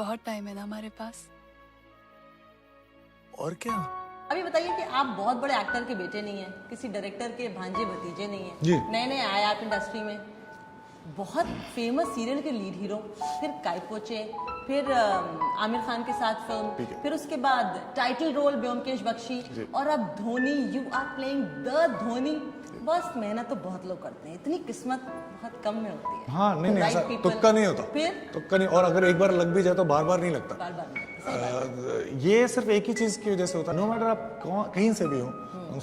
बहुत टाइम है ना हमारे पास। और क्या? अभी बताइए कि आप बहुत बड़े एक्टर के बेटे नहीं हैं, किसी डायरेक्टर के भांजे भतीजे नहीं हैं, नए नए आए आप इंडस्ट्री में, बहुत फेमस सीरियल के लीड हीरो, फिर कायपोचे, फिर आमिर खान के साथ फिल्म, फिर उसके बाद टाइटल रोल ब्योमकेश बख्शी, और अब Dhoni, you are playing the Dhoni. बस मेहनत तो बहुत लोग करते हैं, इतनी किस्मत बहुत कम में होती है। हाँ, नहीं ऐसा तुक्का नहीं होता, फिर तुक्का नहीं, और अगर एक बार लग भी जाए तो बार बार नहीं लगता। बार बार नहीं लगता। ये सिर्फ एक ही चीज की वजह से होता है, नो मैटर आप कहीं से भी हो,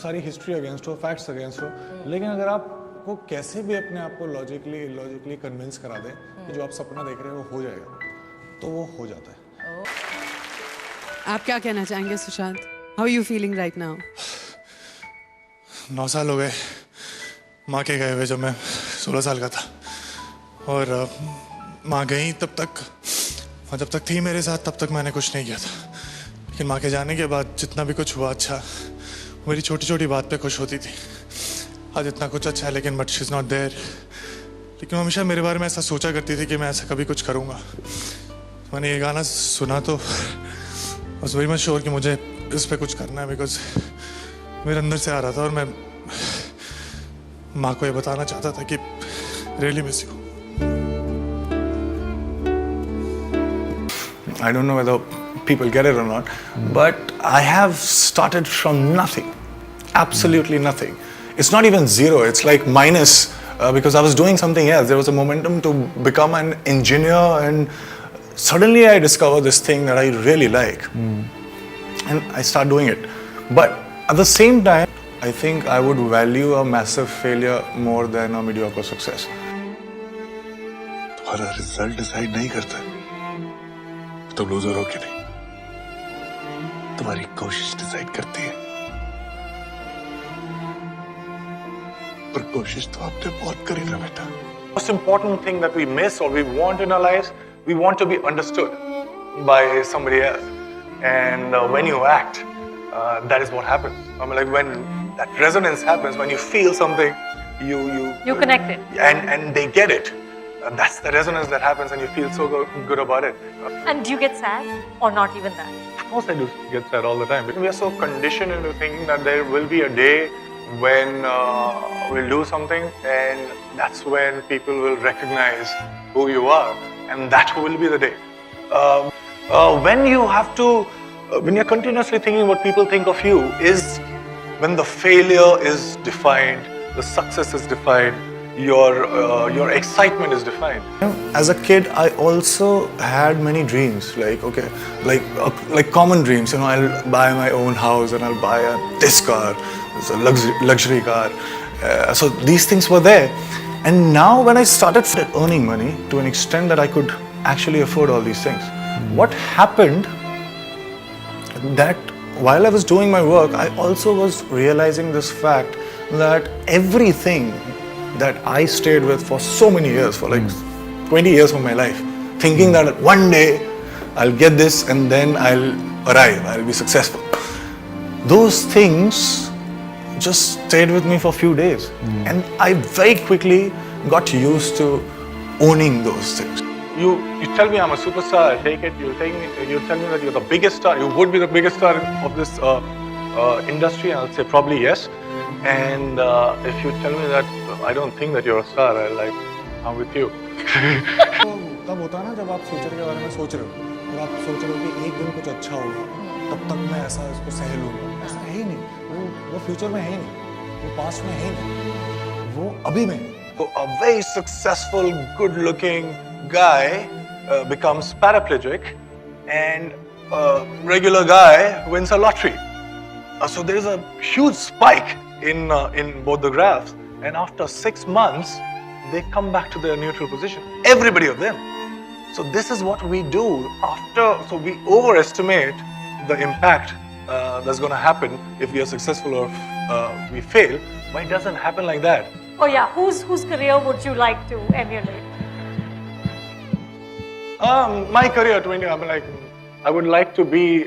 सारी हिस्ट्री अगेंस्ट हो, फैक्ट्स अगेंस्ट हो, लेकिन अगर आपको कैसे भी अपने आप को लॉजिकली इलॉजिकली कन्विंस करा दे कि जो आप सपना देख रहे हो वो हो जाएगा, तो वो हो जाता है। आप क्या कहना चाहेंगे Sushant? How are you feeling right now? 9 साल हो गए माँ के गए हुए जब मैं 16 साल का था, और माँ गई तब तक, और जब तक थी मेरे साथ तब तक मैंने कुछ नहीं किया था, लेकिन माँ के जाने के बाद जितना भी कुछ हुआ अच्छा, मेरी छोटी छोटी बात पे खुश होती थी। आज इतना कुछ अच्छा है लेकिन but she is not there. लेकिन हमेशा मेरे बारे में ऐसा सोचा करती थी कि मैं ऐसा कभी कुछ करूँगा। मैंने ये गाना सुना तो बस वेरी मच श्योर कि मुझे इस पे कुछ करना है, बिकॉज मेरे अंदर से आ रहा था, और मैं माँ को ये बताना चाहता था कि really miss you. I don't know whether people get it or not, but I have started from nothing, absolutely nothing. It's not even zero, it's like minus, because I was doing something else. There was a momentum to become an engineer, and suddenly I discovered this thing that I really like, and I start doing it. But at the same time, I think I would value a massive failure more than a mediocre success. तुम्हारा result decide नहीं करता तुम loser हो कि नहीं, तुम्हारी कोशिश decide करती है, पर कोशिश तो आपने बहुत करी ना बेटा। Most important thing that we miss or we want in our lives, we want to be understood by somebody else, and when you act, that is what happens. I mean, like when that resonance happens, when you feel something, you connect it, and they get it. That's the resonance that happens, and you feel so good about it. And do you get sad or not even that? Of course, I do get sad all the time. We are so conditioned into thinking that there will be a day when we'll do something, and that's when people will recognize who you are, and that will be the day. When you have to, when you're continuously thinking what people think of you, is when the failure is defined, the success is defined, your excitement is defined. As a kid, I also had many dreams, like common dreams. You know, I'll buy my own house and I'll buy this car, it's a luxury car. So these things were there, and now when I started earning money to an extent that I could actually afford all these things, what happened? That while I was doing my work, I also was realizing this fact that everything that I stayed with for so many years, for like 20 years of my life, thinking that one day I'll get this and then I'll arrive, I'll be successful. Those things just stayed with me for a few days, and I very quickly got used to owning those things. You tell me I'm a superstar, I take it. You tell me that you're the biggest star, you would be the biggest star of this industry, I'll say probably yes. And if you tell me that I don't think that you're a star, I'm with you. तब होता है ना जब आप future के बारे में सोच रहे हो और आप सोच रहे हो कि एक दिन कुछ अच्छा होगा, तब तक मैं ऐसा इसको सह लूंगा। ऐसा है ही नहीं, वो फ्यूचर में है ही नहीं, वो पास्ट में है ही नहीं, वो अभी में। So a very successful, good-looking guy becomes paraplegic, and a regular guy wins a lottery. So there is a huge spike in both the graphs, and after 6 months, they come back to their neutral position. Everybody of them. So this is what we do so we overestimate the impact that's going to happen if we are successful or if we fail, but it doesn't happen like that. Oh yeah, whose career would you like to emulate? My career, 20, I would like to be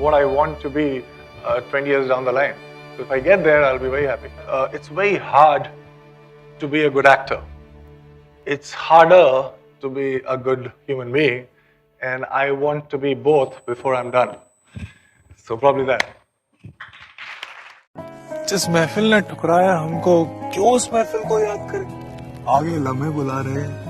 what I want to be 20 years down the line. So if I get there, I'll be very happy. It's very hard to be a good actor. It's harder to be a good human being, and I want to be both before I'm done. So probably that. जिस महफिल ने ठुकराया हमको, क्यों उस महफिल को याद करें? आगे लम्हे बुला रहे हैं,